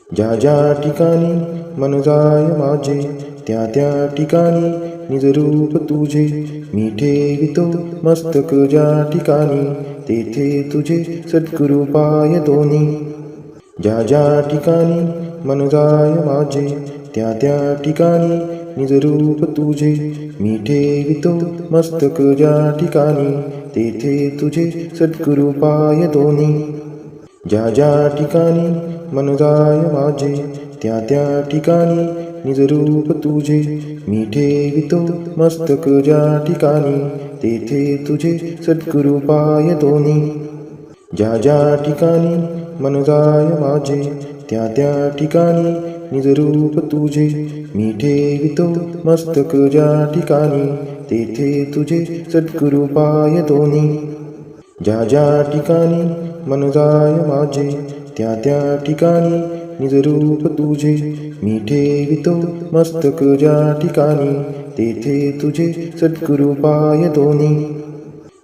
ज्या ज्या ठिकाणी मन जाय माझे त्या त्या ठिकाणी निज रूप तुझे मी ठेवितो मस्तक ज्या ठिकाणी तेथे तुझे सद्गुरु पाय दोन्ही. ज्या ज्या ठिकाणी मन जाय माझे त्या त्या ठिकाणी निज रूप तुझे मी ठेवितो मस्तक ज्या ठिकाणी तेथे तुझे सद्गुरु पाय दोन्ही. ज्या ज्या ठिकाणी मन जाय माझे त्या त्या ठिकाणी निज रूप तुझे मी ठेवितो मस्तक ज्या ठिकाणी तेथे तुझे सद्गुरु पाय दोन्ही. ज्या ज्या ठिकाणी मन जाय माझे त्या त्या ठिकाणी निज रूप तुझे मी ठेवितो मस्तक ज्या ठिकाणी तेथे तुझे सद्गुरु पाय दोन्ही. ज्या ज्या ठिकाणी मन जाय माझे त्या त्या ठिकाणी निज रूप तुझे मी ठेवितो मस्तक ज्या ठिकाणी तेथे तुझे सद्गुरु पाय दोन्ही.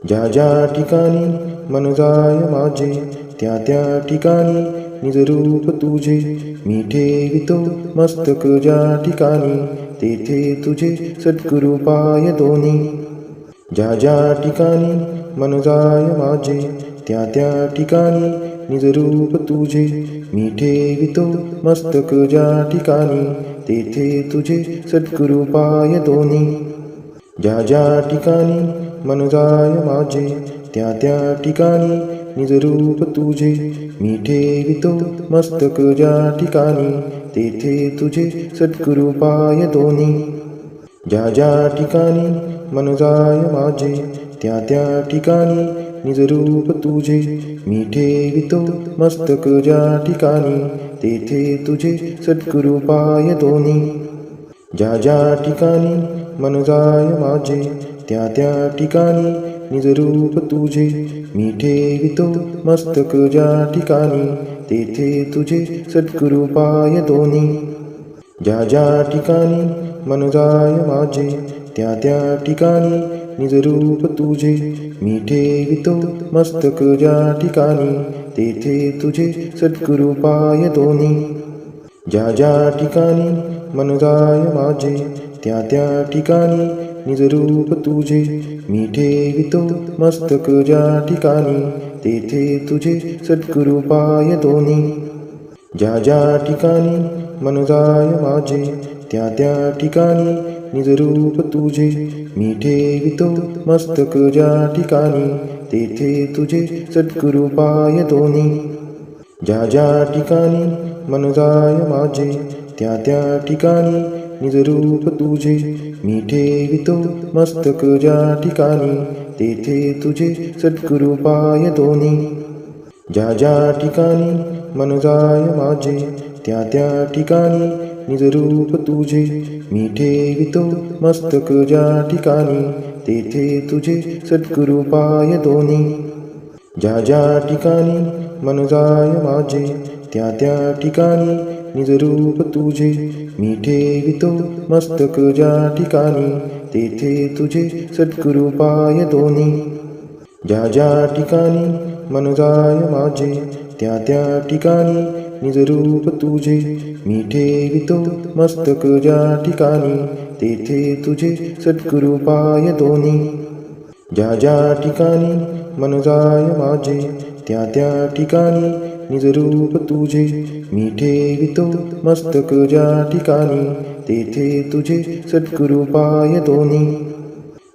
ज्या ज्या ठिकाणी मन जाय माझे त्या त्या ठिकाणी निज रूप तुझे मी ठेवितो मस्तक ज्या ठिकाणी तेथे तुझे सद्गुरु पाय दोन्ही. ज्या ज्या ठिकाणी मन जाय माझे त्या त्या ठिकाणी निज रूप तुझे मी ठेवितो मस्तक ज्या ठिकाणी तेथे तुझे सद्गुरु पाय दोन्ही. ज्या ज्या ठिकाणी मन जाय माझे त्या त्या ठिकाणी निज रूप तुझे मी ठेवितो मस्तक ज्या ठिकाणी तेथे तुझे सद्गुरु पाय दोन्ही. ज्या ज्या ठिकाणी मन जाय माझे त्या त्या ठिकाणी निज रूप तुझे मी ठेवितो मस्तक ज्या ठिकाणी तेथे तुझे सद्गुरु पाय दोन्ही. ज्या ज्या ठिकाणी मन जाय माझे त्या त्या ठिकाणी निज रूप तुझे मी ठेवितो मस्तक ज्या ठिकाणी तेथे तुझे सद्गुरु पाय दोन्ही. ज्या ज्या ठिकाणी मन जाय माझे त्या त्या ठिकाणी निज रूप तुझे मी ठेवितो मस्तक ज्या ठिकाणी तेथे तुझे सद्गुरु पाय दोन्ही. ज्या ज्या ठिकाणी मन जाय माझे त्या त्या ठिकाणी निज रूप तुझे मी ठेवितो मस्तक ज्या ठिकाणी तेथे तुझे सद्गुरु पाय दोन्ही. ज्या ज्या ठिकाणी मन जाय माझे त्या त्या ठिकाणी निज रूप तुझे मी ठेवितो मस्तक ज्या ठिकाणी तेथे तुझे सद्गुरु पाय दोन्ही. ज्या ज्या ठिकाणी मन जाय माझे त्या त्या ठिकाणी निज रूप तुझे मी ठेवितो मस्तक ज्या ठिकाणी तेथे तुझे सद्गुरु पाय दोन्ही. ज्या ज्या ठिकाणी मन जाय माझे त्या त्या ठिकाणी निज रूप तुझे मी ठेवितो मस्तक ज्या ठिकाणी तेथे तुझे सद्गुरु पाय दोन्ही. ज्या ज्या ठिकाणी मन जाय माझे त्या त्या ठिकाणी निज रूप तुझे मी ठेवितो मस्तक ज्या ठिकाणी तेथे तुझे सद्गुरु पाय दोन्ही. ज्या ज्या ठिकाणी मन जाय माझे त्या त्या ठिकाणी निज रूप तुझे मी ठेवितो मस्तक ज्या ठिकाणी तेथे तुझे सद्गुरु पाय दोन्ही. ज्या ज्या ठिकाणी मन जाय माझे त्या त्या ठिकाणी निज रूप तुझे मी ठेवितो मस्तक ज्या ठिकाणी तेथे तुझे सद्गुरु पाय दोन्ही.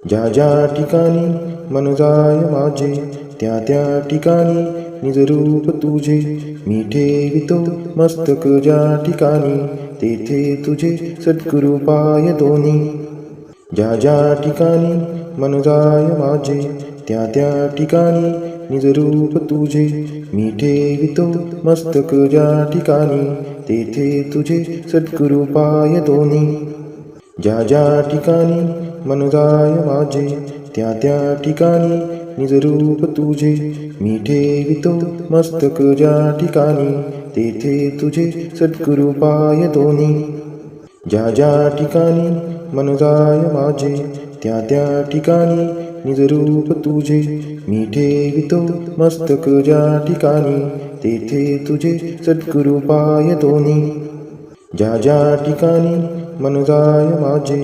ज्या ज्या ठिकाणी मन जाय माझे त्या त्या ठिकाणी निज रूप तुझे मी ठेवितो मस्तक ज्या ठिकाणी तेथे तुझे सद्गुरु पाय दोन्ही. ज्या ज्या ठिकाणी मन जाय माझे त्या त्या ठिकाणी निज रूप तुझे मी ठेवितो मस्तक ज्या ठिकाणी तेथे तुझे सद्गुरु पाय दोन्ही. ज्या ज्या ठिकाणी मन जाय माझे त्या त्या ठिकाणी निज रूप तुझे मी ठेवितो मस्तक ज्या ठिकाणी तेथे तुझे सद्गुरु पाय दोन्ही. ज्या ज्या ठिकाणी मन जाय माझे त्या त्या ठिकाणी निज रूप तुझे मी ठेवितो मस्तक ज्या ठिकाणी तेथे तुझे सद्गुरु पाय दोन्ही. ज्या ज्या ठिकाणी मन जाय माझे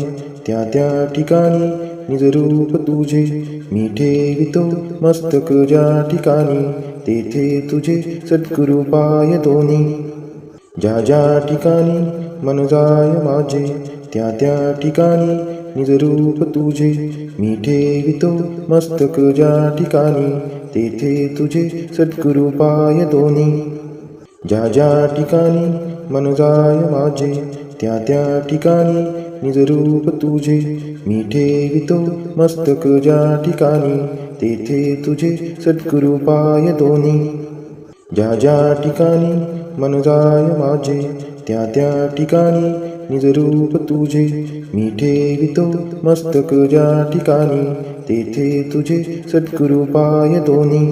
त्या त्या ठिकाणी निजरूप तुझे मी ठेवितो मस्तक ज्या ठिकाणी तेथे तुझे सद्गुरु पाय दोन्ही. ज्या ज्या ठिकाणी मन जाय माझे त्या त्या ठिकाणी निजरूप तुझे मी ठेवितो मस्तक ज्या ठिकाणी तेथे तुझे सद्गुरु पाय दोन्ही. ज्या ज्या ठिकाणी मन जाय माझे त्या त्या ठिकाणी निजरूप तुझे मी ठेवितो मस्तक ज्या ठिकाणी तेथे तुझे सद्गुरु पाय दोन्ही. ज्या ज्या ठिकाणी मन जाय माझे त्या त्या ठिकाणी निजरूप तुझे मी ठेवितो मस्तक ज्या ठिकाणी तेथे तुझे सद्गुरु पाय दोन्ही.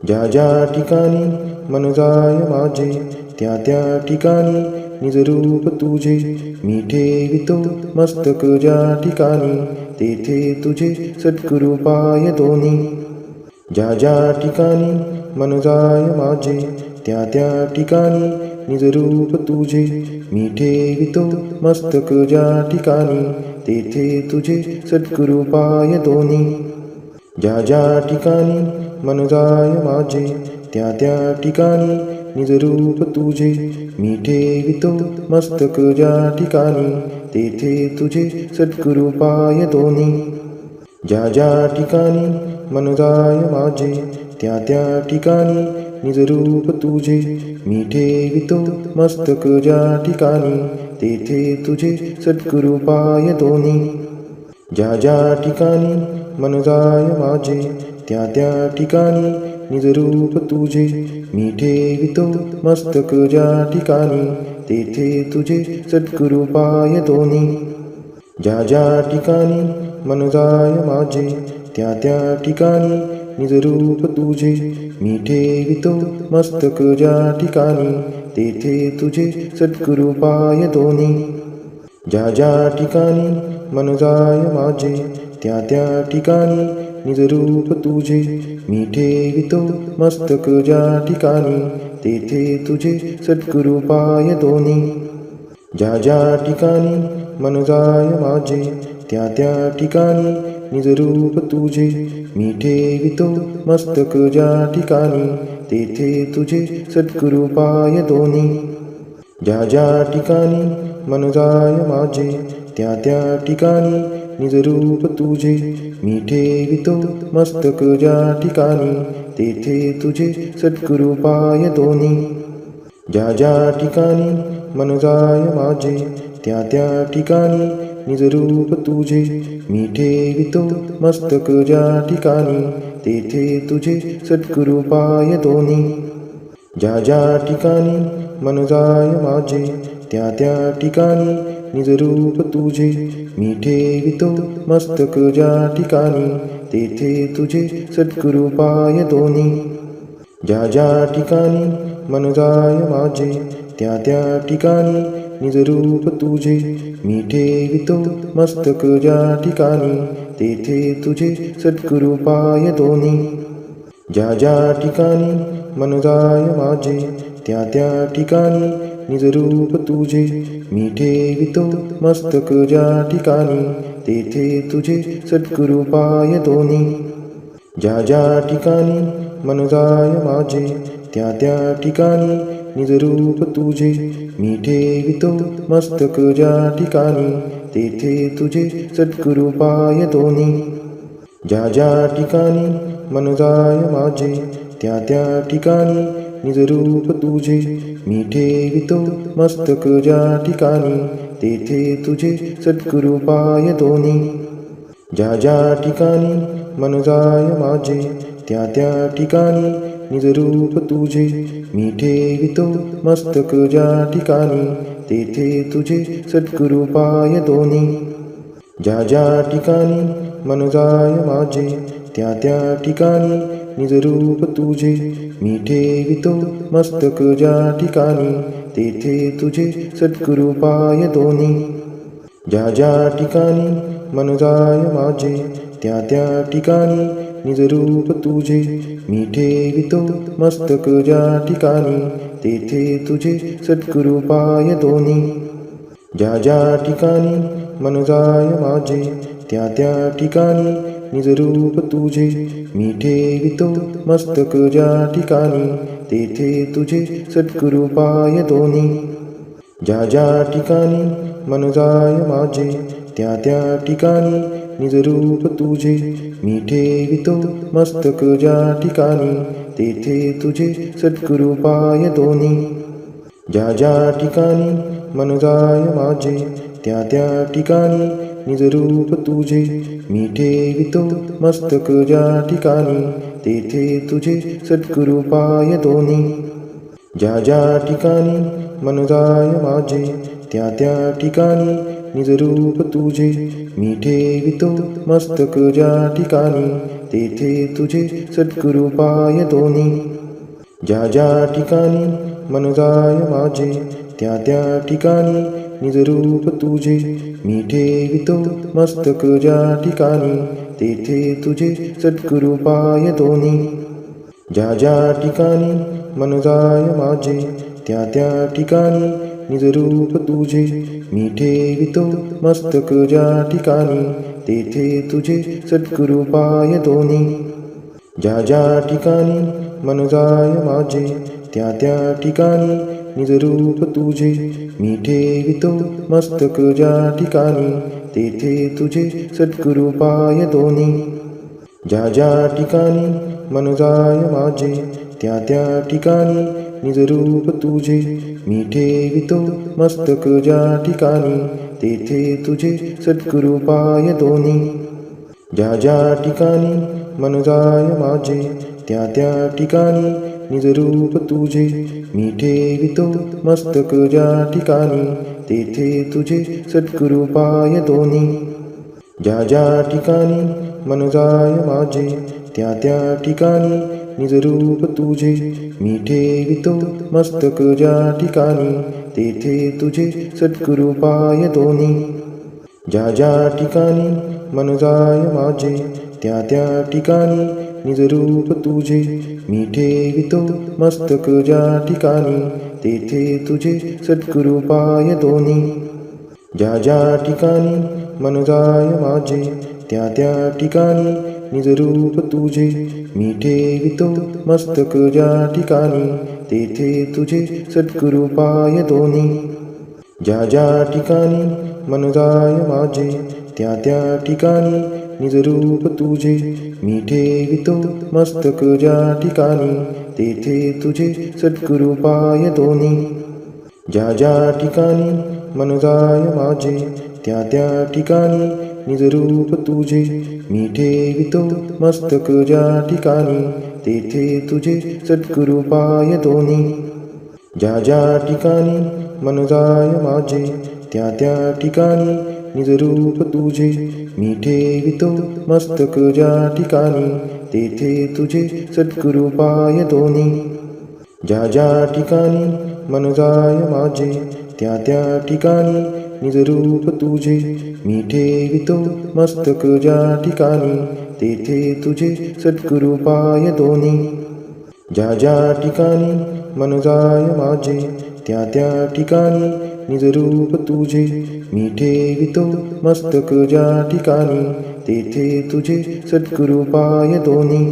ज्या ज्या ठिकाणी मन जाय माझे त्या त्या ठिकाणी निजरूप तुझे मी ठेवितो मस्तक ज्या ठिकाणी तेथे तुझे सद्गुरु पाय दोन्ही. ज्या ज्या ठिकाणी मन जाय माझे त्या त्या ठिकाणी निजरूप तुझे मी ठेवितो मस्तक ज्या ठिकाणी तेथे तुझे सद्गुरु पाय दोन्ही. ज्या ज्या ठिकाणी मन जाय माझे त्या त्या ठिकाणी निजरूप तुझे मी ठेवितो मस्तक ज्या ठिकाणी तेथे तुझे सद्गुरु पाय दोन्ही. ज्या ज्या ठिकाणी मन जाय माझे त्या त्या ठिकाणी निजरूप तुझे मी ठेवितो मस्तक ज्या ठिकाणी तेथे तुझे सद्गुरु पाय दोन्ही. ज्या ज्या ठिकाणी मन जाय माझे त्या त्या ठिकाणी निजरूप तुझे मी ठेवितो मस्तक ज्या ठिकाणी तेथे तुझे सद्गुरु पाय दोन्ही. ज्या ज्या ठिकाणी मन जाय माझे त्या त्या ठिकाणी निजरूप तुझे मी ठेवितो मस्तक ज्या ठिकाणी तेथे तुझे सद्गुरु पाय दोन्ही. ज्या ज्या ठिकाणी मन जाय माझे त्या त्या ठिकाणी निजरूप तुझे मी ठेवितो मस्तक ज्या ठिकाणी तेथे तुझे सद्गुरु पाय दोन्ही. ज्या ज्या ठिकाणी मन जाय माझे त्या त्या ठिकाणी निजरूप तुझे मी ठेवितो मस्तक ज्या ठिकाणी तेथे तुझे सद्गुरु पाय दोन्ही. ज्या ज्या ठिकाणी मन जाय माझे त्या त्या ठिकाणी निजरूप तुझे मी ठेवितो मस्तक ज्या ठिकाणी तेथे तुझे सद्गुरु पाय दोन्ही. ज्या ज्या ठिकाणी मन जाय माझे त्या त्या ठिकाणी निजरूप तुझे मी ठेवितो मस्तक ज्या ठिकाणी तेथे तुझे सद्गुरु पाय दोन्ही. ज्या ज्या ठिकाणी मन जाय माझे त्या त्या ठिकाणी निजरूप तुझे मी ठेवितो मस्तक ज्या ठिकाणी तेथे तुझे सद्गुरु पाय दोन्ही. ज्या ज्या ठिकाणी मन जाय माझे त्या त्या ठिकाणी निजरूप तुझे मी ठेवितो मस्तक ज्या ठिकाणी तेथे तुझे सद्गुरु पाय दोन्ही. ज्या ज्या ठिकाणी मन जाय माझे त्या त्या ठिकाणी निजरूप तुझे मी ठेवितो मस्तक ज्या ठिकाणी तेथे तुझे सद्गुरु पाय दोन्ही. ज्या ज्या ठिकाणी मन जाय माझे त्या त्या ठिकाणी निजरूप तुझे मी ठेवितो मस्तक ज्या ठिकाणी तेथे तुझे सद्गुरु पाय दोन्ही. ज्या ज्या ठिकाणी मन जाय माझे त्या त्या ठिकाणी निजरूप तुझे मी ठेवितो मस्तक ज्या ठिकाणी तेथे तुझे सद्गुरु पाय दोन्ही. ज्या ज्या ठिकाणी मन जाय माझे त्या त्या ठिकाणी निजरूप तुझे मी ठेवितो मस्तक ज्या ठिकाणी तेथे तुझे सद्गुरु पाय दोन्ही. ज्या ज्या ठिकाणी मन जाय माझे त्या त्या ठिकाणी निजरूप तुझे मी ठेवितो मस्तक ज्या ठिकाणी तेथे तुझे सद्गुरु पाय दोन्ही. ज्या ज्या ठिकाणी मन जाय माझे त्या त्या ठिकाणी निजरूप तुझे मी ठेवितो मस्तक ज्या ठिकाणी तेथे तुझे सद्गुरु पाय दोन्ही. ज्या ज्या ठिकाणी मन जाय माझे त्या त्या ठिकाणी निजरूप तुझे मी ठेवितो मस्तक ज्या ठिकाणी तेथे तुझे सद्गुरु पाय दोन्ही. ज्या ज्या ठिकाणी मन जाय माझे त्या त्या ठिकाणी निजरूप तुझे मी ठेवितो मस्तक ज्या ठिकाणी तेथे तुझे सद्गुरु पाय दोन्ही. ज्या ज्या ठिकाणी मन जाय माझे त्या त्या ठिकाणी निजरूप तुझे मी ठेवितो मस्तक ज्या ठिकाणी तेथे तुझे सद्गुरु पाय दोन्ही. ज्या ज्या ठिकाणी मन जाय माझे त्या त्या ठिकाणी निजरूप तुझे मी ठेवितो मस्तक ज्या ठिकाणी तेथे तुझे सद्गुरु पाय दोन्ही. ज्या ज्या ठिकाणी मन जाय माझे त्या त्या ठिकाणी निजरूप तुझे मी ठेवितो मस्तक ज्या ठिकाणी तेथे तुझे सद्गुरु पाय दोन्ही. ज्या ज्या ठिकाणी मन जाय माझे त्या त्या ठिकाणी निजरूप तुझे मी ठेवितो मस्तक ज्या ठिकाणी तेथे तुझे सद्गुरु पाय दोन्ही. ज्या ज्या ठिकाणी मन जाय माझे त्या त्या ठिकाणी निजरूप तुझे मी ठेवितो मस्तक ज्या ठिकाणी तेथे तुझे सद्गुरु पाय दोन्ही. ज्या ज्या ठिकाणी मन जाय माझे त्या त्या ठिकाणी निजरूप तुझे मी ठेवितो मस्तक ज्या ठिकाणी तेथे तुझे सद्गुरु पाय दोन्ही. ज्या ज्या ठिकाणी मन जाय माझे त्या त्या ठिकाणी निजरूप तुझे मी ठेवितो मस्तक ज्या ठिकाणी तेथे तुझे सद्गुरु पाय दोन्ही. ज्या ज्या ठिकाणी मन जाय माझे त्या त्या ठिकाणी निजरूप तुझे मी ठेवितो मस्तक ज्या ठिकाणी तेथे तुझे सद्गुरु पाय दोन्ही. ज्या ज्या ठिकाणी मन जाय माझे त्या त्या ठिकाणी निजरूप तुझे मी ठेवितो मस्तक ज्या ठिकाणी तेथे तुझे सद्गुरु पाय दोन्ही. ज्या ज्या ठिकाणी मन जाय माझे त्या त्या ठिकाणी निजरूप तुझे मी ठेवितो मस्तक ज्या ठिकाणी तेथे तुझे सद्गुरु पाय दोन्ही. ज्या ज्या ठिकाणी मन जाय माझे त्या त्या ठिकाणी निजरूप तुझे मी ठेवितो मस्तक ज्या ठिकाणी तेथे तुझे सद्गुरु पाय दोन्ही. ज्या ज्या ठिकाणी मन जाय माझे त्या त्या ठिकाणी निजरूप तुझे मी ठेवितो मस्तक ज्या ठिकाणी तेथे तुझे सद्गुरु पाय दोन्ही. ज्या ज्या ठिकाणी मन जाय माझे त्या त्या ठिकाणी निजरूप तुझे मी ठेवितो मस्तक ज्या ठिकाणी तेथे तुझे सद्गुरु पाय दोन्ही. ज्या ज्या ठिकाणी मन जाय माझे त्या त्या ठिकाणी निजरूप तुझे मी ठेवितो मस्तक ज्या ठिकाणी तेथे तुझे सद्गुरु पाय दोन्ही. ज्या ज्या ठिकाणी मन जाय माझे त्या त्या ठिकाणी निजरूप तुझे मी ठेवितो मस्तक ज्या ठिकाणी तेथे तुझे सद्गुरु पाय दोन्ही.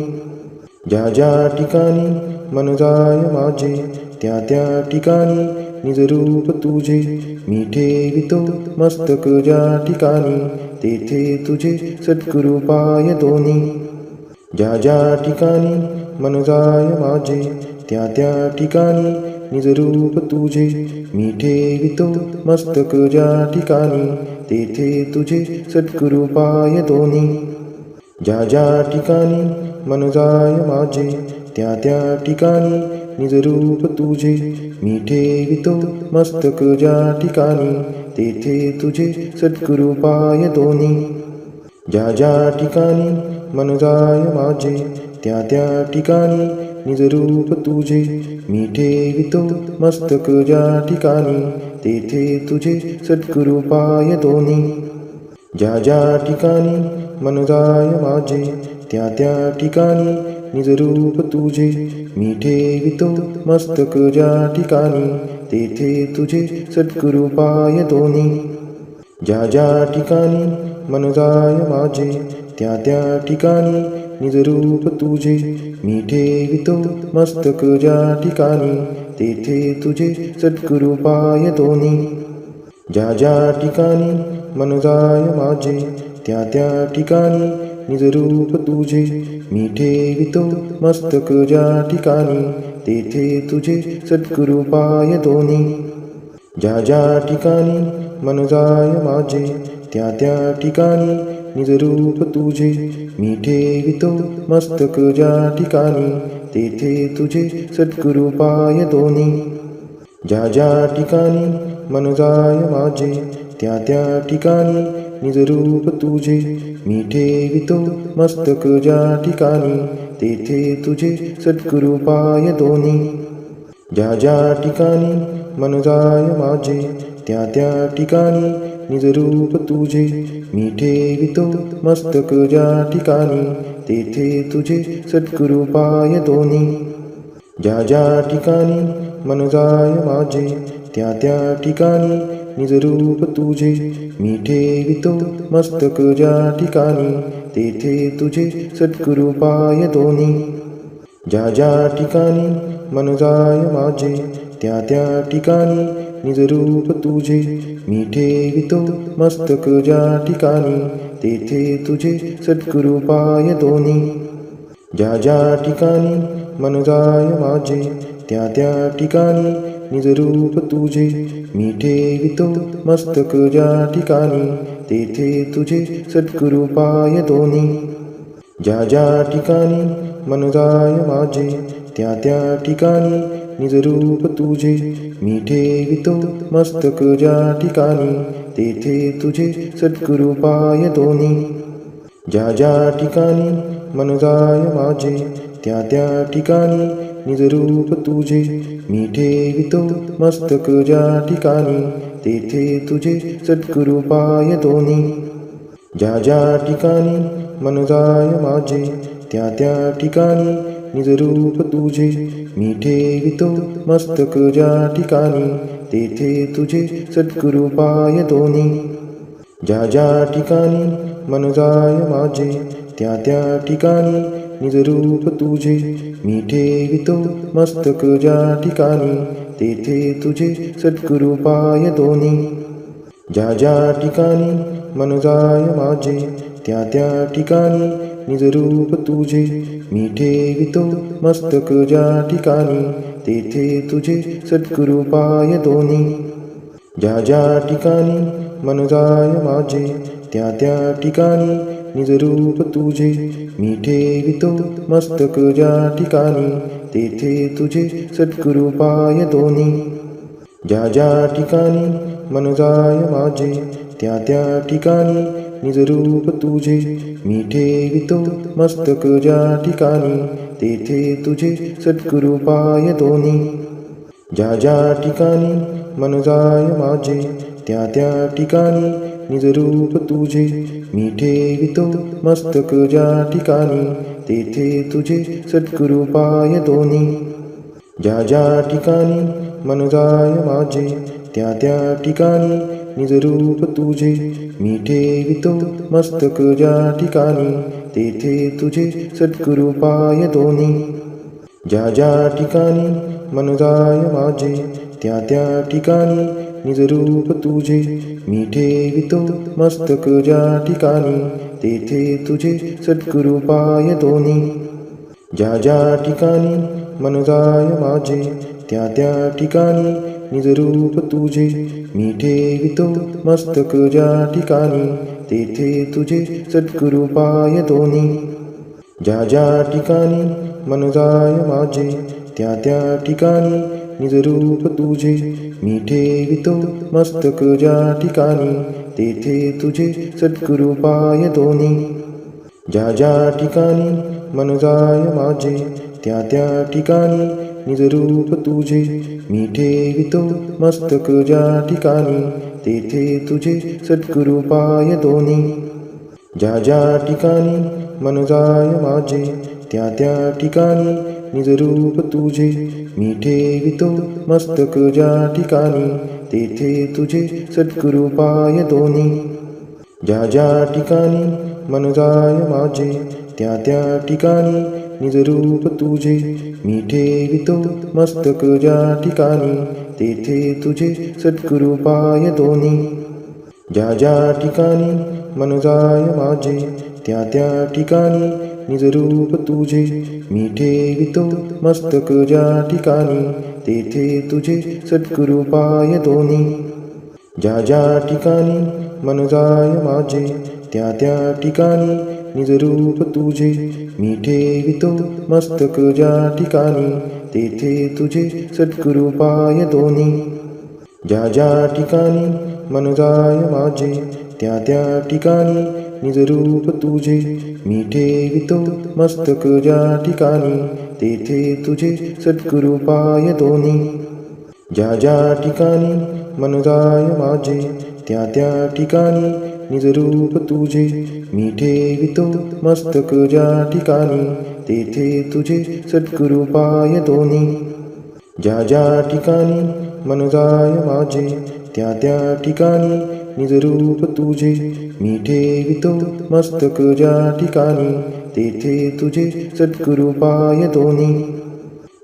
ज्या ज्या ठिकाणी मन जाय माझे त्या त्या ठिकाणी निजरूप तुझे मी ठेवितो मस्तक ज्या ठिकाणी तेथे तुझे सद्गुरु पाय दोन्ही. ज्या ज्या ठिकाणी मन जाय माझे त्या त्या ठिकाणी निजरूप तुझे मी ठेवितो मस्तक ज्या ठिकाणी तेथे तुझे सद्गुरु पाय दोन्ही. ज्या ज्या ठिकाणी मन जाय माझे त्या त्या ठिकाणी निजरूप तुझे मी ठेवितो मस्तक ज्या ठिकाणी तेथे तुझे सद्गुरु पाय दोन्ही. ज्या ज्या ठिकाणी मन जाय माझे त्या त्या ठिकाणी निजरूप तुझे मी ठेवितो मस्तक ज्या ठिकाणी तेथे तुझे सद्गुरु पाय दोन्ही. ज्या ज्या ठिकाणी मन जाय माझे त्या त्या ठिकाणी निजरूप तुझे मी ठेवितो मस्तक ज्या ठिकाणी तेथे तुझे सद्गुरु पाय दोन्ही. ज्या ज्या ठिकाणी मन जाय माझे त्या त्या ठिकाणी निजरूप तुझे मी ठेवितो मस्तक ज्या ठिकाणी तेथे तुझे सद्गुरु पाय दोन्ही. ज्या ज्या ठिकाणी मन जाय माझे त्या त्या ठिकाणी निजरूप तुझे मी ठेवितो मस्तक ज्या ठिकाणी तेथे तुझे सद्गुरु पाय दोन्ही. ज्या ज्या ठिकाणी मन जाय माझे त्या त्या ठिकाणी निजरूप तुझे मी ठेवितो मस्तक ज्या ठिकाणी तेथे तुझे सद्गुरु पाय दोन्ही. ज्या ज्या ठिकाणी मन जाय माझे त्या त्या ठिकाणी निजरूप तुझे मी ठेवितो मस्तक ज्या ठिकाणी तेथे तुझे सद्गुरु पाय दोन्ही. ज्या ज्या ठिकाणी मन जाय माझे त्या त्या ठिकाणी निजरूप तुझे मी ठेवितो मस्तक ज्या ठिकाणी तेथे तुझे सद्गुरु पाय दोन्ही. ज्या ज्या ठिकाणी मन जाय माझे त्या त्या ठिकाणी निजरूप तुझे मी ठेवितो मस्तक ज्या ठिकाणी तेथे तुझे सद्गुरु पाय दोन्ही. ज्या ज्या ठिकाणी मन जाय माझे त्या त्या ठिकाणी निजरूप तुझे मी ठेवितो मस्तक ज्या ठिकाणी तेथे तुझे सद्गुरु पाय दोन्ही. ज्या ज्या ठिकाणी मन जाय माझे त्या त्या ठिकाणी निजरूप तुझे मी ठेवितो मस्तक ज्या ठिकाणी तेथे तुझे सद्गुरु पाय दोन्ही. ज्या ज्या ठिकाणी मन जाय माझे त्या त्या ठिकाणी निजरूप तुझे मी ठेवितो मस्तक ज्या ठिकाणी तेथे तुझे सद्गुरु पाय दोन्ही. ज्या ज्या ठिकाणी मन जाय माझे त्या त्या ठिकाणी निजरूप तुझे मी ठेवितो मस्तक ज्या ठिकाणी तेथे तुझे सद्गुरु पाय दोन्ही. ज्या ज्या ठिकाणी मन जाय माझे त्या त्या ठिकाणी निजरूप तुझे मी ठेवितो मस्तक ज्या ठिकाणी तेथे तुझे सद्गुरु पाय दोन्ही. ज्या ज्या ठिकाणी मन जाय माझे त्या त्या ठिकाणी निजरूप तुझे मी ठेवितो मस्तक ज्या ठिकाणी तेथे तुझे सद्गुरु पाय दोन्ही. ज्या ज्या ठिकाणी मन जाय माझे त्या त्या ठिकाणी निजरूप तुझे मी ठेवितो मस्तक ज्या ठिकाणी तेथे तुझे सद्गुरु पाय दोन्ही. ज्या ज्या ठिकाणी मन जाय माझे त्या त्या ठिकाणी निजरूप तुझे मी ठेवितो मस्तक ज्या ठिकाणी तेथे तुझे सद्गुरु पाय दोन्ही. ज्या ज्या ठिकाणी मन जाय माझे त्या त्या ठिकाणी निजरूप तुझे मी ठेवितो मस्तक ज्या ठिकाणी तेथे तुझे सद्गुरु पाय दोन्ही. ज्या ज्या ठिकाणी मन जाय माझे त्या त्या ठिकाणी निजरूप तुझे मी ठेवितो मस्तक ज्या ठिकाणी तेथे तुझे सद्गुरु पाय दोन्ही. ज्या ज्या ठिकाणी मन जाय माझे त्या त्या ठिकाणी निजरूप तुझे मी ठेवितो मस्तक ज्या ठिकाणी तेथे तुझे सद्गुरु पाय दोन्ही. ज्या ज्या ठिकाणी मन जाय माझे त्या त्या ठिकाणी निजरूप तुझे मी ठेवितो मस्तक ज्या ठिकाणी तेथे तुझे सद्गुरु पाय दोन्ही. ज्या ज्या ठिकाणी मन जाय माझे त्या त्या ठिकाणी निजरूप तुझे मी ठेवितो मस्तक ज्या ठिकाणी तेथे तुझे सद्गुरु पाय दोन्ही. ज्या ज्या ठिकाणी मन जाय माझे त्या त्या ठिकाणी निजरूप तुझे मी ठेवितो मस्तक ज्या ठिकाणी तेथे तुझे सद्गुरु पाय दोन्ही. ज्या ज्या ठिकाणी मन जाय माझे त्या त्या ठिकाणी निजरूप तुझे मी ठेवितो मस्तक ज्या ठिकाणी तेथे तुझे सद्गुरु पाय दोन्ही. ज्या ज्या ठिकाणी मन जाय माझे त्या त्या ठिकाणी निज रूप तुझे मी ठेवितो मस्तक ज्या ठिकाणी तेथे तुझे सद्गुरु पाय दोन्ही. ज्या ज्या ठिकाणी मन जाय माझे त्या त्या ठिकाणी निज रूप तुझे मी ठेवितो मस्तक ज्या ठिकाणी तेथे तुझे सद्गुरु पाय दोन्ही. ज्या ज्या ठिकाणी मन जाय माझे त्या त्या ठिकाणी निज रूप तुझे मी ठेवितो मस्तक ज्या ठिकाणी तेथे तुझे सद्गुरु पाय दोन्ही. ज्या ज्या ठिकाणी मन जाय माझे त्या त्या ठिकाणी निज रूप तुझे मी ठेवितो मस्तक ज्या ठिकाणी तेथे तुझे सद्गुरु पाय दोन्ही. ज्या ज्या ठिकाणी मन जाय माझे त्या त्या ठिकाणी निज रूप तुझे मी ठेवितो मस्तक ज्या ठिकाणी तेथे तुझे सद्गुरु पाय दोन्ही. ज्या ज्या ठिकाणी मन जाय माझे त्या त्या ठिकाणी निज रूप तुझे मी ठेवितो मस्तक ज्या ठिकाणी तेथे तुझे सद्गुरु पाय दोन्ही. ज्या ज्या ठिकाणी मन जाय माझे त्या त्या ठिकाणी निज रूप तुझे मी ठेवितो मस्तक ज्या ठिकाणी तेथे तुझे सद्गुरु पाय दोन्ही.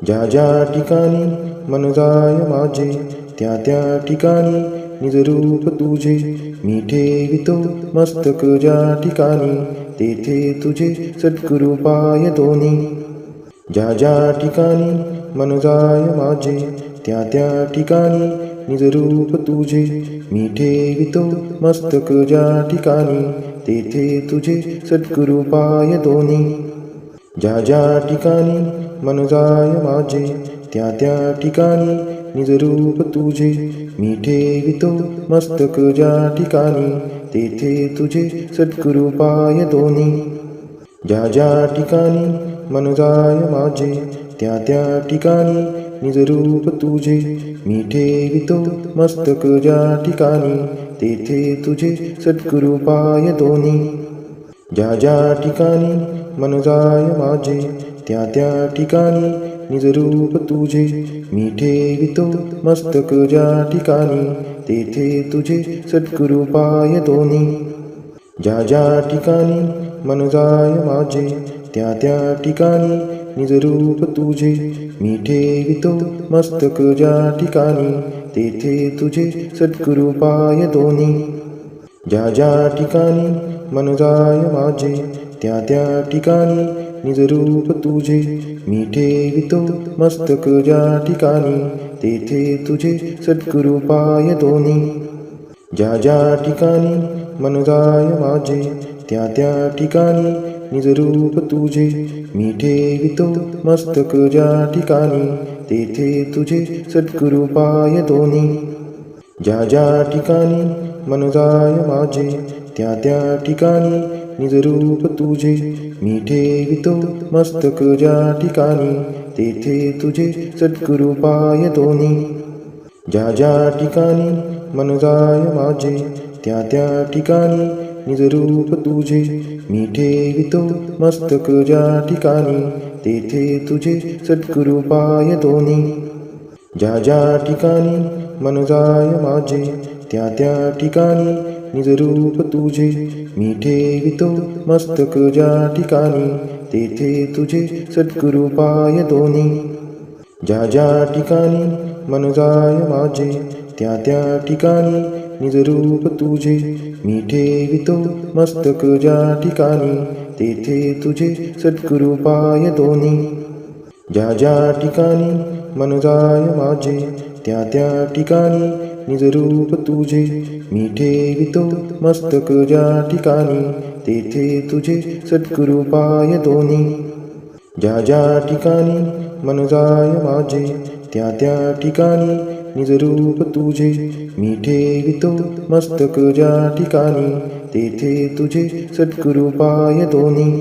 ज्या ज्या ठिकाणी मन जाय माझे त्या त्या ठिकाणी निज रूप तुझे मी ठेवितो मस्तक ज्या ठिकाणी तेथे तुझे सद्गुरु पाय दोन्ही. ज्या ज्या ठिकाणी मन जाय माझे त्या त्या ठिकाणी निज रूप तुझे मी ठेवितो मस्तक ज्या ठिकाणी तेथे तुझे सद्गुरु पाय दोन्ही. ज्या ज्या ठिकाणी मन जाय माझे त्या त्या ठिकाणी निज रूप तुझे मी ठेवितो मस्तक ज्या ठिकाणी तेथे तुझे सद्गुरु पाय दोन्ही. ज्या ज्या ठिकाणी मन जाय माझे त्या त्या ठिकाणी निज रूप तुझे मी ठेवितो मस्तक ज्या ठिकाणी तेथे तुझे सद्गुरु पाय दोन्ही. ज्या ज्या ठिकाणी मन जाय माझे त्या त्या ठिकाणी निज रूप तुझे मी ठेवितो मस्तक ज्या ठिकाणी तेथे तुझे सद्गुरु पाय दोन्ही. ज्या ज्या ठिकाणी मन जाय माझे त्या त्या ठिकाणी निज रूप तुझे मी ठेवितो मस्तक ज्या ठिकाणी तेथे तुझे सद्गुरु पाय दोन्ही. ज्या ज्या ठिकाणी मन जाय माझे त्या त्या ठिकाणी निज रूप तुझे मी ठेवितो मस्तक ज्या ठिकाणी तेथे तुझे सद्गुरु पाय दोन्ही. ज्या ज्या ठिकाणी मन जाय माझे त्या त्या ठिकाणी निज रूप तुझे मी ठेवितो मस्तक ज्या ठिकाणी तेथे तुझे सद्गुरु पाय दोन्ही. ज्या ज्या ठिकाणी मन जाय माझे त्या त्या ठिकाणी निज रूप तुझे मी ठेवितो मस्तक ज्या ठिकाणी तेथे तुझे सद्गुरु पाय दोन्ही. ज्या ज्या ठिकाणी मन जाय माझे त्या त्या ठिकाणी निज रूप तुझे मी ठेवितो मस्तक ज्या ठिकाणी तेथे तुझे सद्गुरु पाय दोन्ही. ज्या ज्या ठिकाणी मन जाय माझे त्या त्या ठिकाणी निज रूप तुझे मी ठेवितो मस्तक ज्या ठिकाणी तेथे तुझे सद्गुरु पाय दोन्ही. ज्या ज्या ठिकाणी मन जाय माझे त्या त्या ठिकाणी निज रूप तुझे मी ठेवितो मस्तक ज्या ठिकाणी तेथे तुझे सद्गुरु पाय दोन्ही. ज्या ज्या ठिकाणी मन जाय माझे त्या त्या ठिकाणी निज रूप तुझे मी ठेवितो मस्तक ज्या ठिकाणी तेथे तुझे सद्गुरु पाय दोन्ही. ज्या ज्या ठिकाणी मन जाय माझे त्या त्या ठिकाणी निज रूप तुझे मी ठेवितो मस्तक ज्या ठिकाणी तेथे तुझे सद्गुरु पाय दोन्ही.